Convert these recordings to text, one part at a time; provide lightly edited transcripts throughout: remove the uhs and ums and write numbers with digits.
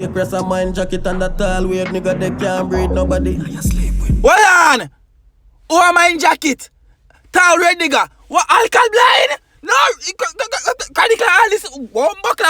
You press a mind jacket and that tall weird nigga they can't breathe nobody. You sleep with. What on? Who am I in jacket? Tall red nigga. What alcohol blind? No, can you all this one buckler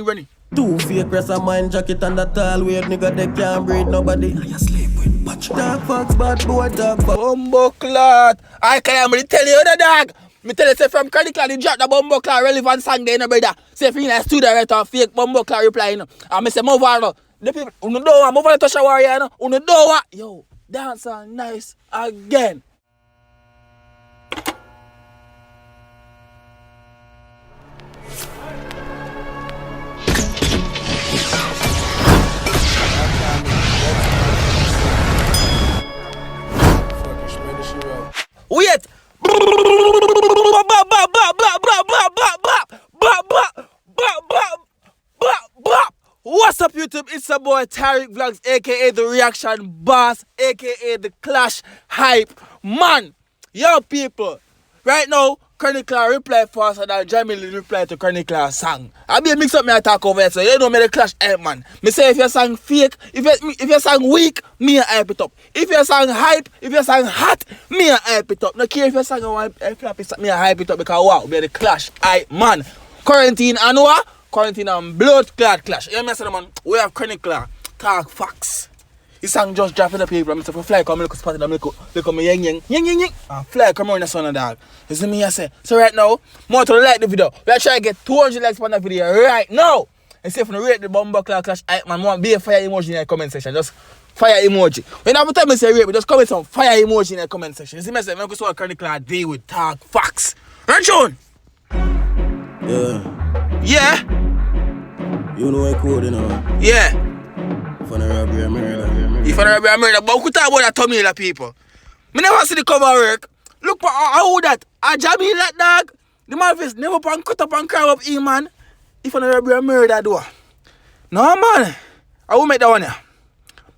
running. Two fake press a mind jacket and that tall weird nigga they can't breathe nobody. You sleep with. Dark fox, bad boy, dark fox. Bumbleclot. I can't tell you the dog. Me tell you say from Credit you drop the Bumbleclot relevant song there, no brother. Say if you in a studio right or fake Bumbleclot replying. And me say move on. The people who don't want move on to shower here, no. Who don't want. Yo, dance on nice again. Wait! What's up, YouTube? It's your boy Tyrekevlogs, aka the Reaction Boss, aka the Clash Hype Man. Yo, people, right now, Chronicle reply faster than Jamil reply to Chronicle's song. I be a mix up me attack over it, so you don't make the Clash Hype Man. Me say if your song fake, if your song weak, me a hype it up. If your song hype, if your song hot, me a hype it up. No care if your song me a hype it up because wow, be the Clash Hype Man. Quarantine and what? Quarantine and blood clot clash. You know man? We have Chronicle talk facts. This song just dropping the paper. I'm saying fly come look spot and look me yang. And fly come on the sun dog. You see me I say. So right now, more to like the video. We are trying to get 200 likes on the video right now. And see if you rate the Bumbleclot Clash Hype Man, want be a fire emoji in the comment section. Just fire emoji. When every time I say rate, just comment some fire emoji in the comment section. You see me I say, I'm going to Chronicle deal with talk facts. Right, John? Yeah. You know I code, you know. Yeah. If I robbery and murder. If I robbery and murder, but we talk about that Tamila people. Me never see the cover work. Look for how that. A Jamil that dog. The man face never pan cut up and crab up him, man. If I robbery and murder do. No man. I will make that one here.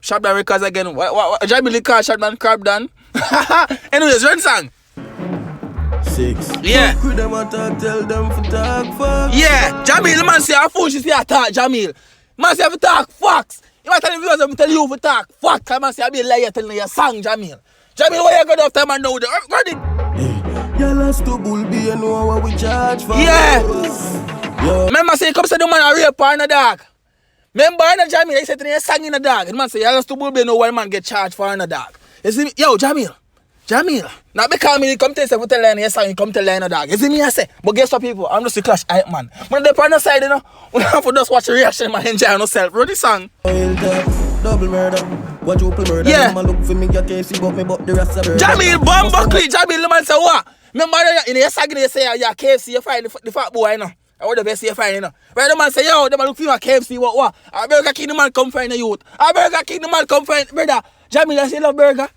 Shotman records again. Jamil call Shotman crab done. Anyways, run song. 6. Yeah. Could them attack, tell them for talk facts. Yeah. Jamil, the man say a fool, she say a talk, Jamil. Man say for talk facts. You might tell the viewers, I'm tell you for talk facts. I man say I be a liar telling you a song, Jamil. Jamil, why you go after man now? Ready? You lost to bull be and know what we charge for. Yeah. Remember say come say the man a rape or in a dog. Remember in a Jamil, they said to me a song in a dog. The man say you lost to bull be and know why man get charged for in a dog. You see me? Yo, Jamil. Now because me come to yourself to tell line yes and you come to line a dog. You see me I say, but guess what people? I'm just a Clash Hype Man. When they on the side, you know, we have to just watch the reaction man enjoy yourself. Run the song. Double murder, quadruple murder. Yeah. Man look for me get case but me but the rest of it. Jamil Bumbleclot, Jamil the man say what? Remember in your song they say yeah KFC you find the fat boy you know. I want the best you find you know. Right the man say yo, the man look for my KFC what? A Burger King the man come find the youth. A Burger King the man come find brother. Jamil I say love burger.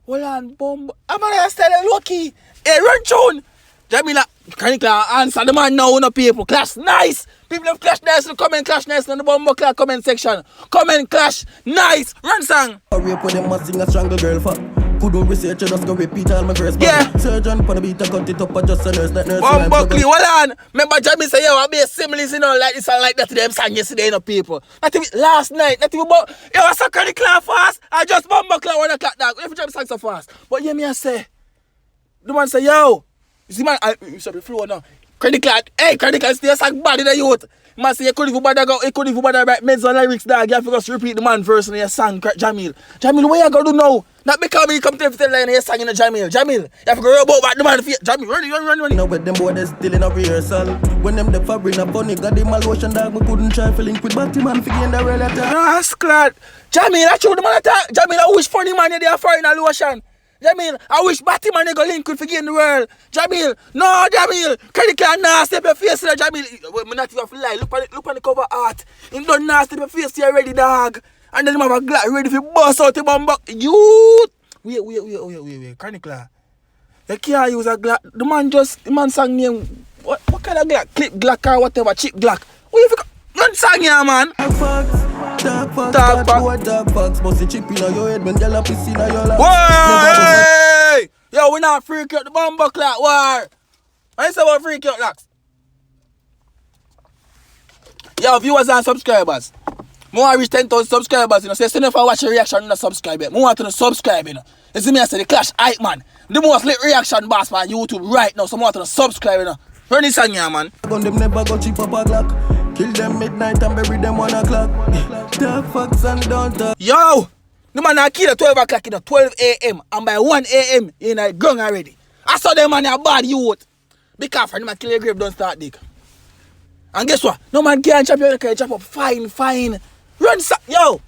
Hold on, bomb. I'm gonna tell you, lucky. Hey, run tune. Jamila, Chronicle answer the man now, no people. Clash nice. People have Clash nice. Comment Clash nice in the Bumbleclot comment section. Comment Clash nice. Run song. Rape with them must sing a strangle girl for. Couldn't research, just go repeat all my verse. Yeah. Surgeon for the beat, I cut it up, I just a nurse that nurse. Bumbleclot, hold on. Remember Jamil say, yo, I'll be a similar, you know, like this and like that to them song yesterday, you know, people. Not even last night, not even about, yo, I saw Chronicle fast. I just Bumbleclot 1 o'clock, dog. Every time song so fast. But yeah, me I say, the man say, yo, you see man, you saw the flow now. Chronicle, hey, Chronicle still song bad in the youth. Man say, you couldn't even bother write meds on lyrics, dog. You have to just repeat the man verse in your song, Jamil. Jamil, what you gonna do now? Not because me come to the line and you sing in the Jamil. Jamil, you have to go about the man. Jamil, run. Now with them boys they still in a rehearsal. When them the fabric a funny, got them a lotion dog. Me couldn't try to link with Batman figure in the real attack. Rascal. Jamil, I true the man attack. Jamil, I wish funny man they are foreign a lotion. Jamil, I wish Batman they go link with figure in the world. Jamil, no Jamil. Chronicle nasty up your face there, Jamil. Me not even lie. Look on the cover art. Him done nasty up your face here already, dog. And then him have a glass ready for bust out the Bumbleclot. Youth! Wait. Chronicle. You can't use a glass. The man sang name. What kind of glass? Clip glass or whatever, chip glass. What you think? Don't sing here, man. Dark facts. But the chip in your head when y'all piss in your lap. Why? Yo, we not freak out the Bumbleclot war. I say about freak out, Lax. Yo, viewers and subscribers. More reach 10,000 subscribers, you know. So if you watch a reaction, you not subscribe yet. More want to subscribe, you know. You see me, I say the Clash HypeMan. The most lit reaction boss on YouTube right now. So more want to subscribe, you know. Run this song here, man. Gun them never go cheap up a Glock. Kill them midnight and bury them 1 o'clock. Dark facts and don't talk. Yo! The man I kill at 12 o'clock, you know, 12 a.m. And by 1 a.m. in a gun already. I saw them man a bad youth. Because for them a kill your grave don't start dig. And guess what? No man can't chop your can chop up. Fine. Run yo!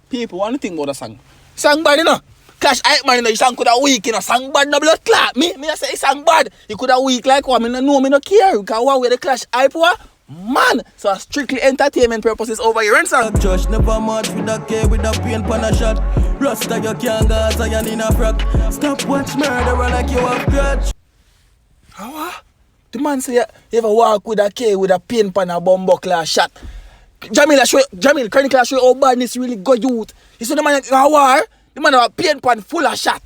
People want to think about the song. Song bad, you know. Clash HypeMan, you know, the song could have weak, you know. Song bad, no blood clot. Me I say it's song bad. You could have weak like what? Me no care. Because what with the Clash Hype what? Man! So strictly entertainment purposes over here. Run song. Josh never march with a K with a pain pan a shot. Rasta you can't go Zion in a frock. Stop watch murderer like you have grudge. How? The man say you ever walk with a K with a pain pan a bomb buckler shot. Jamil, Chronicle show how badness really go youth. You see the man in a war, the man have a pain pan full of shot.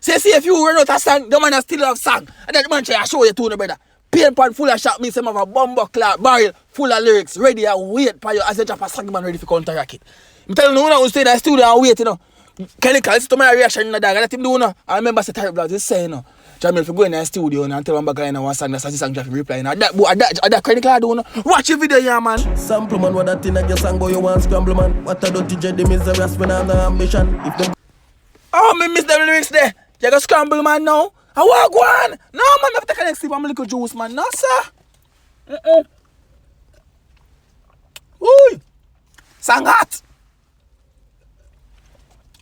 Say see if you run out a song, the man still have song. And then the man try to show you too, no brother. Pain pan full of shot means some have a bomb buckler barrel full of lyrics ready and wait for you as you drop a song man ready for Tyrekejt. I'm telling you now who stay in the studio and wait, you know. Chronicle, listen to my reaction in the dog. I let him do, you know. I remember the Tyrekevlogs is saying, you know. Jamil, if you go in the studio and tell one back in one song, that's the song Jeff reply. That Chronicle I do, you know. Watch your video here, man. Sample man, what that thing like your song boy you want scramble man. What a dirty jet, them is the rest when I'm the ambition. If them oh, me miss them lyrics there. You go scramble man now. I walk one. No man, I have to take a next sip of my little juice, man. No, sir. Woo! Song hot.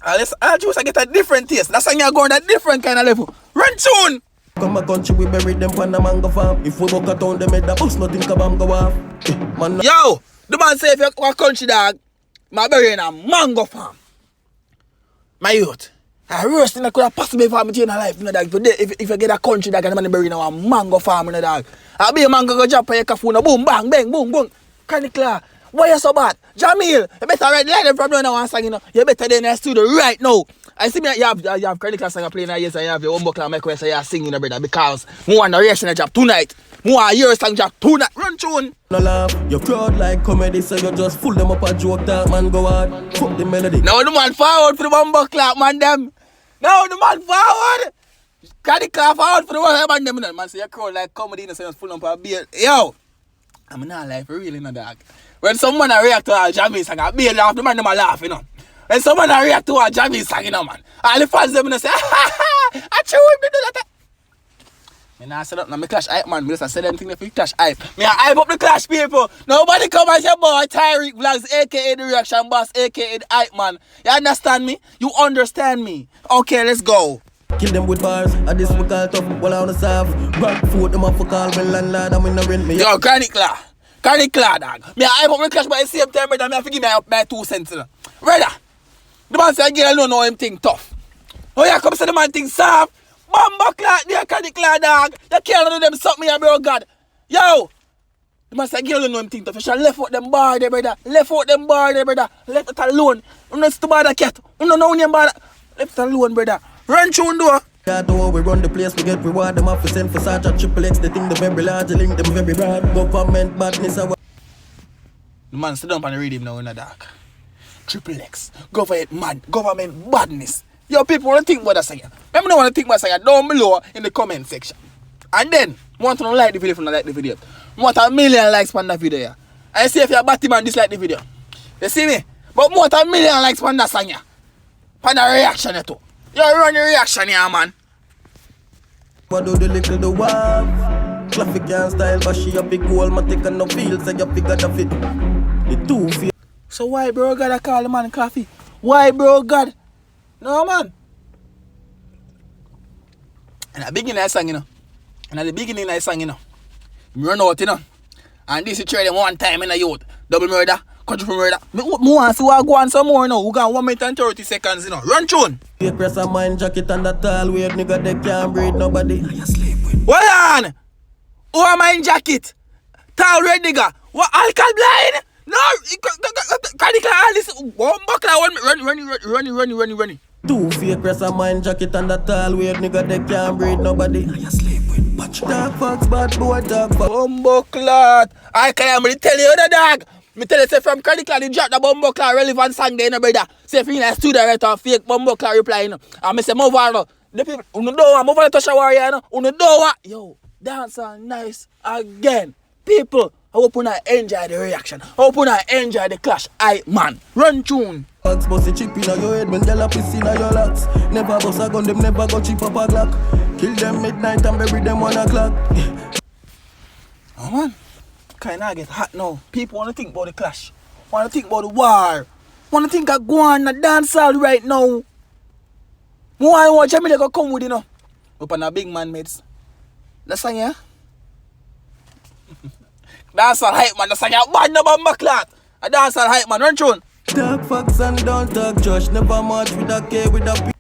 I'll juice, I get a different taste. That song you're going a different kind of level. Run tune! come a country, we bury them pan a mango farm. If we walk a town, they make the bus, nothing kabam go off. Man, yo, the man say if you're a country dog, my bury in a mango farm. My youth, a worst thing that could have possibly happened to you in life, you know, dog. If you get a country dog and the man bury in a mango farm, you know, dog. I'll be a mango go jump on your cafe, boom, bang, bang, boom, boom. Chronicle, why you so bad? Jamil, you better write like from now on, you know. You better than the studio right now. I see me, you have Chronicle song playing here, yes, and you have your own book, make way, so you are singing, brother, because we want the reaction job tonight. We want your song job tonight. Run tune. no laugh, your crowd like comedy, so you just full them up a joke, that man go hard. Fuck the melody. Now the man forward for the bumbo clap, man, them. Now the man forward. Chronicle forward for the one, man, them. Man, say your crowd like comedy, so you just full them up a beer. Yo, I'm not life for real, you know, dog. When someone react to a Jamaican song, I be laugh, the man them a laugh, you know. When someone react to a Jamaican song, you know, man, all the fans them say, I chew him to do that. Me nah say that, now me Clash HypeMan, me just say them thing if you Clash Hype. Me hype up the Clash people. Nobody come as your boy Tyrekevlogs, aka the reaction boss, aka the HypeMan. You understand me? You understand me? Okay, let's go. Kill them with bars, at this we call tough, while on the south. Back foot them off for call, when landlord, and we no rent me. Yo, Chronicle, dog. Me hype up the Clash, but at the same time, brother, me have to give me my 2 cents, you know. Brother, the man say, girl, don't know him thing tough. Oh yeah, come say the man thing soft. Bumbo clock there, Chronicle, dog. You can't do them something here, bro, God. Yo, the man say, girl, don't know him thing tough. You should left out them bar there, brother. Left out them bar there, brother. Left it alone. You know, it's the bother cat. You know, no name bother. Left it alone, brother. Run tune, door. Yeah, though we run the place, we get reward them off for send for such a triple X. They think the very large, they link them very broad. Government badness. The man sit down and read him now in the dark. Triple X. Government badness. Yo, people want to think about that song. Remember, don't want to think about that song down below in the comment section. And then, want to like the video if you don't like the video. Want 1 million likes on that video. Yeah. I see if you're a Batman dislike the video. You see me? But want 1 million likes on that song. Yeah. On the reaction too. You run your reaction here, man. What do the little the wave? Classic and style, but she a big goal, my take no feel, so you figure the fit. The two feel. So why bro God I call the man Claffy? Why bro God? No man. And at the beginning I sang, you know. And at the beginning I sang, you know. Me run out, you know. And this is trade them one time in a youth. Double murder. Country for murder. Me want to see what go on some more now. We got 1 minute and 30 seconds, you know. Run tune. You press a mind jacket and that tall weird nigga they can't breathe nobody. I sleep with. What on? Who am I in jacket? Tall red nigga. What alcohol blind? No, Chronicle all this. One buckler, run. Two fake press a mind jacket and that tall weird nigga they can't breathe nobody. I sleep with. Dark fox bad boy dark fox. Bumbo clot. I can't really tell you the dog. Me tell you, say from Chronicle, you drop the Bumbleclaw relevant song there, you know, brother. Say if you in a studio right or fake Bumbleclaw reply, you know. And me say, move on, no. The people, you know what, move on to touch a warrior, you know. You know what? Yo, dance on nice again. People, I hope you enjoy the reaction. I hope you enjoy the clash. HypeMan, run tune. Bugs bust a chip in your head when gyal a piss in your locks. Never bust a gun, them never go chip up a Glock. Kill them midnight and bury them 1 o'clock. Oh man, kinda get hot now. People wanna think about the clash. Wanna think about the war. Wanna think of going on the dance hall right now. More I want Jamaican to come with, you know. Up on a big man mates. That's song, yeah? Dance hall HypeMan, that's song, yeah. Bad no Bumbleclaw. A dance hall HypeMan, run tune. Talk facts and don't talk trash. Never march with a K with a P.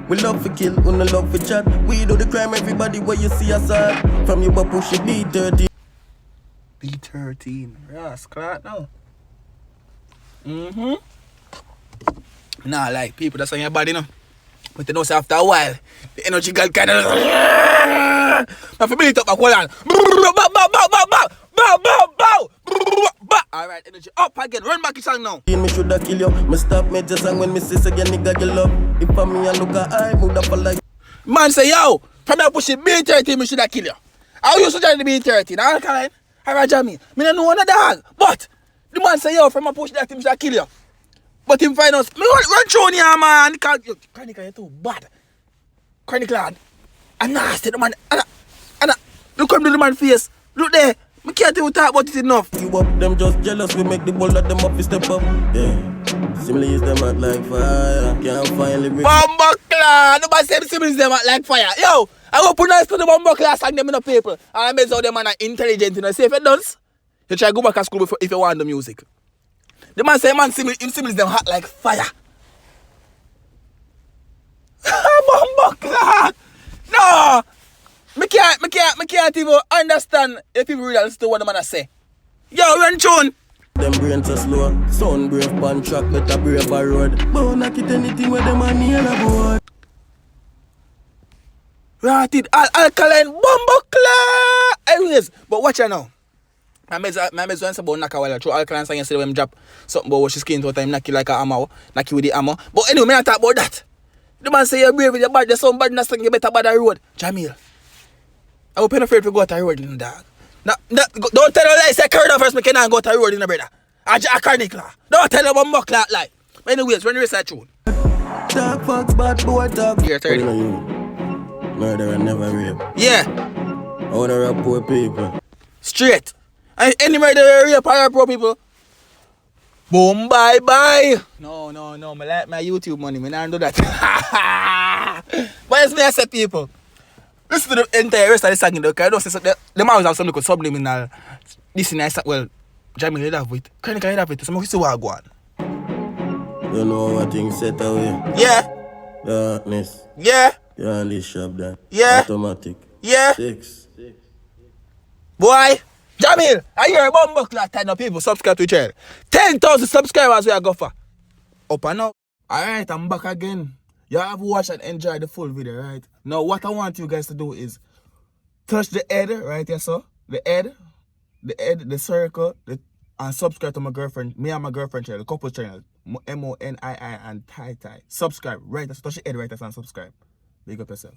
We love to kill, we no love to chat. We do the crime, everybody where you see us at. From you but push it B13. B13. Yes, clock now. Nah, like people that's on your body, you know. But you know, say after a while, the energy got kind of. My family talk about hold on. Bow. Alright, energy up again. Run back your song now. Me shoulda kill you. Me stop me just song when me say again nigga you love. If I'm me and look at I woulda fall like. Man say yo, from that push it B13, me shoulda kill you. How you should join the B13? Now Caroline, alright Jamie. Me no know another dog. But the man say yo, from a push that him shoulda kill you. But him find us. Me run through here, man. Chronicle, you're too bad. Chronicle, I'm nasty, the man. And look him to the man face. Look there. Me can't even talk about it enough. You up, them just jealous. We make the ball let them up, we step up. Yeah. Similarly is them out like fire. Can't find living. Bumbleclaw. Nobody say similarly is them out like fire. Yo, I go put nice to the Bumbleclaw song them in the paper. And I make how them man are intelligent. You know, say if it does, you try to go back to school if you want the music. The man say man similarly them hot like fire. Bumbleclaw. No. Me can't even understand if people really listen to what the man say. Yo, run tune. Them brains are slow. Sound brave pan track, better brave a road. But knock it anything where them on nail a board. Rotted alkaline Bumbleclaw. Anyways, but watch her now. My meds once about knock a while through alkaline song yesterday when him drop something about what she skin to time knock you like a hammer. Knock you with the hammer. But anyway, me not talk about that. The man say you're brave with your bad, there's some badness thing, you better bad the road. Jamil. I was afraid to go to the road in the dog. Don't tell her like say carry first, me cannot go to the road in the brother. I Chronicle. Don't tell her Bumbleclaw like. Anyways, when you research tune. Talk facts, bad boy talk. You're 30. Murder and never rape. Yeah. I wanna rap poor people. Straight. And any murder rape or poor people. Boom, bye. No. Me like my YouTube money. Me not do that. But it's me I say people. Listen to the entire rest of the song, though, because I don't say the man have some little subliminal. This is well, Jamie, you have it. Chronicle, you have it. So, I'm see what I go on. You know what things set away? Yeah. Darkness. Yeah. You only shop that. Yeah. Automatic. Yeah. 6. Boy, Jamil, I hear a Bumbleclaw 10 people subscribe to the channel. 10,000 subscribers we are go for. Up and up. Alright, I'm back again. You have watched and enjoyed the full video, right? Now, what I want you guys to do is touch the head right here, so the head, the circle, and subscribe to my girlfriend, me and my girlfriend channel, the couple channel, MONII and Tyrekejt. Subscribe right there, so touch the head right there and subscribe. Big up yourself.